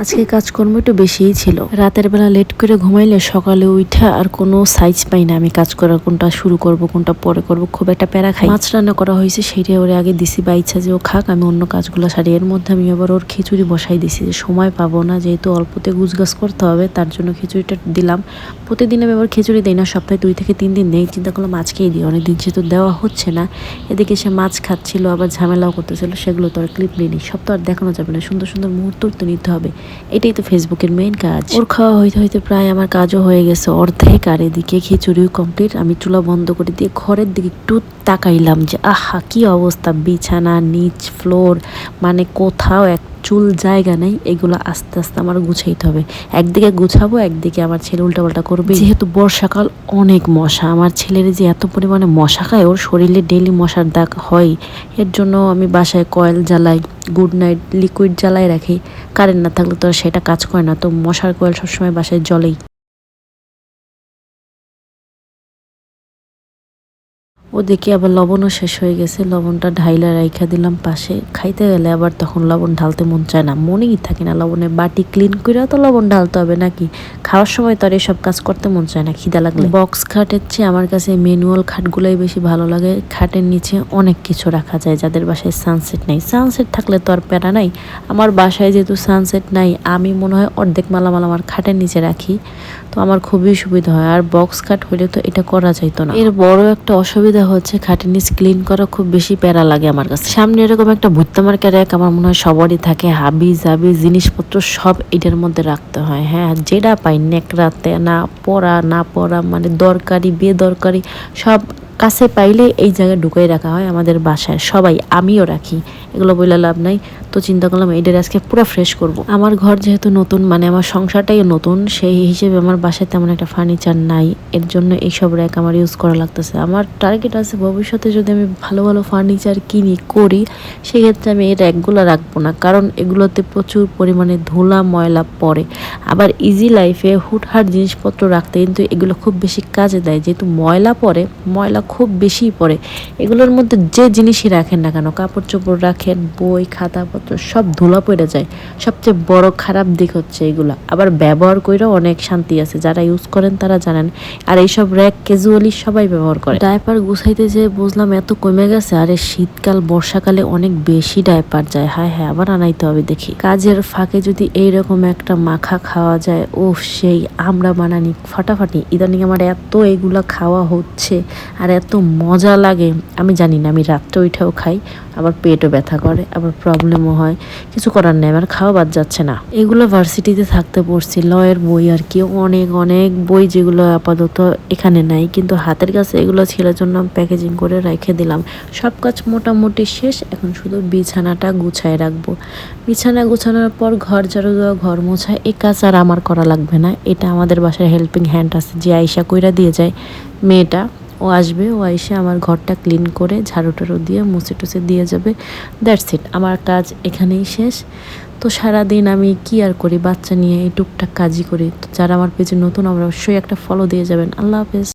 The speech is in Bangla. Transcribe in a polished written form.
আজকে কাজকর্ম একটু বেশিই ছিল। রাতের বেলা লেট করে ঘুমাইলে সকালে উঠা আর কোনো সাইজ পাই না। আমি কাজ করার কোনটা শুরু করব কোনটা পরে করব, খুব একটা প্যারা খাই। মাছ রান্না করা হয়েছে, সেইটাই ওরে আগে দিছি বা ইচ্ছা যে ও খাক, আমি অন্য কাজগুলো সারি। এর মধ্যে আমি আবার ওর খিচুড়ি বসাই দিছি, যে সময় পাবো না, যেহেতু অল্পতে গুছগাছ করতে হবে, তার জন্য খিচুড়িটা দিলাম। প্রতিদিন আমি আবার খিচুড়ি দিই না, সপ্তাহে 2 থেকে 3 দিন নেই। চিন্তা করলাম আজকেই দিই, অনেকদিন যেহেতু দেওয়া হচ্ছে না। এদিকে সে মাছ খাচ্ছিল, আবার ঝামেলাও করতেছিল, সেগুলো তো আর ক্লিপ নিই। সব তো আর দেখানো যাবে না, সুন্দর সুন্দর মুহূর্ত তো নিতে হবে। এটাই তো ফেসবুকের মেইন কাজ। ওর খাওয়া হইতে হইতে প্রায় আমার কাজও হয়ে গেছে অর্ধেক, আর এদিকে খিচুড়িও কমপ্লিট। আমি চুলা বন্ধ করে দিয়ে ঘরের দিকে একটু তাকাইলাম, যে আহা কি অবস্থা, বিছানা, নিচ, ফ্লোর, মানে কোথাও এক চুল জায়গা নেই। এগুলো আস্তে আস্তে আমার গুছাইতে হবে। একদিকে গুছাবো, একদিকে আমার ছেলে উল্টাপাল্টা করবে। যেহেতু বর্ষাকাল, অনেক মশা। আমার ছেলের যে এত পরিমাণে মশা খায়, ওর শরীরে ডেইলি মশার দাগ হয়। এর জন্য আমি বাসায় কয়েল জ্বালাই, গুড নাইট লিকুইড জ্বালাই রাখি। কারেন্ট না থাকলে তো আর সেটা কাজ করে না, তো মশার কয়েল সবসময় বাসায় জ্বলেই। ওদিকে আবার লবণও শেষ হয়ে গেছে, লবণটা ঢাইলা রাইখা দিলাম পাশে। খাইতে গেলে আবার তখন লবণ ঢালতে মন চায় না, মনেই থাকে না লবণের বাটি ক্লিন করে তো লবণ ঢালতে হবে নাকি। খাওয়ার সময় তো আর এসব কাজ করতে মন চায় না খিদা লাগলে। বক্স খাটের চেয়ে আমার কাছে ম্যানুয়াল খাটগুলোই বেশি ভালো লাগে। খাটের নিচে অনেক কিছু রাখা যায়, যাদের বাসায় সানসেট নেই। সানসেট থাকলে তো আর প্যারা নাই। আমার বাসায় যেহেতু সানসেট নাই, আমি মনে হয় অর্ধেক মালামাল আমার খাটের নিচে রাখি, তো আমার খুবই সুবিধা হয়। আর বক্স খাট হইলে তো এটা করা যাইতো না। এর বড় একটা অসুবিধা হচ্ছে, খাটের নিচ ক্লিন করা খুব বেশি প্যারা লাগে আমার কাছে। সামনে এরকম একটা ভুট্টা মার্কা র্যাক আমার মনে হয় সবারই থাকে, হাবি জাবি জিনিসপত্র সব এটার মধ্যে রাখতে হয়। হ্যাঁ, যেটা পাই নেকড়াতে না পড়া না পড়া, মানে দরকারি বেদরকারি সব কাছে পাইলে এই জায়গায় ঢুকাই রাখা হয় আমাদের বাসায় সবাই, আমিও রাখি। এগুলো বলে লাভ নাই। তো চিন্তা করলাম এইটার আজকে পুরো ফ্রেশ করব। আমার ঘর যেহেতু নতুন, মানে আমার সংসারটাই নতুন, সেই হিসেবে আমার বাসায় তেমন একটা ফার্নিচার নাই। এর জন্য এইসব র্যাক আমার ইউজ করা লাগতেছে। আমার টার্গেট আছে ভবিষ্যতে যদি আমি ভালো ভালো ফার্নিচার কিনি করি, সেক্ষেত্রে আমি এই র্যাকগুলো রাখবো না, কারণ এগুলোতে প্রচুর পরিমাণে ধুলা ময়লা পড়ে। আবার ইজি লাইফে হুটহাট জিনিসপত্র রাখতে কিন্তু এগুলো খুব বেশি কাজে দেয়, যেহেতু ময়লা পড়ে, ময়লা খুব বেশি পড়ে। এগুলোর মধ্যে যে জিনিসই রাখেন না কেন, কাপড় চোপড় রাখেন, বই খাতাপত্র, সব ধুলা পড়ে যায়। সবচেয়ে বড় খারাপ দিক হচ্ছে এগুলা। আবার ব্যবহার করেও অনেক শান্তি আছে, যারা ইউজ করেন তারা জানেন। আর এইসব র্যাক ক্যাজুয়ালি সবাই ব্যবহার করে। ডায়পার গুছাইতে যে বুঝলাম এত কমে গেছে। আরে শীতকাল বর্ষাকালে অনেক বেশি ডায়পার যায়। হ্যাঁ হ্যাঁ, আবার আনাইতে হবে দেখি। কাজের ফাঁকে যদি এইরকম একটা মাখা খাওয়া যায়, ও সেই আমরা বানানি ফাটাফাটি। ইদানিং আমার এত এগুলা খাওয়া হচ্ছে আর এত মজা লাগে, আমি জানি না। আমি রাত্রে উঠেও খাই, আবার পেটও ব্যথা করে, আবার প্রবলেমও হয়। কিছু করার নেই, আমার খাওয়া বাদ যাচ্ছে না। এগুলো ভার্সিটিতে থাকতে পড়ছি, লয়ের বই আর কি, অনেক অনেক বই, যেগুলো আপাতত এখানে নাই, কিন্তু হাতের কাছে এগুলো ছেলের জন্য প্যাকেজিং করে রেখে দিলাম। সব কাজ মোটামুটি শেষ, এখন শুধু বিছানাটা গুছায় রাখবো। বিছানা গুছানোর পর ঘর ঝাড়ু দেওয়া, ঘর মোছা, এই কাজ আর আমার করা লাগবে না। এটা আমাদের বাসায় হেল্পিং হ্যান্ড আছে, যে আয়শা কইরা দিয়ে যায়, মেয়েটা। ও আসবে, ও এসে আমার ঘরটা ক্লিন করে ঝাড়ু টাড়ু দিয়ে মুছে টুছে দিয়ে যাবে। দ্যাটস ইট, আমার কাজ এখানেই শেষ। তো সারাদিন আমি কি আর করি, বাচ্চা নিয়ে এই টুকটাক কাজই করি। তো যারা আমার পেজে নতুন, অবশ্যই একটা ফলো দিয়ে যাবেন। আল্লাহ হাফেজ।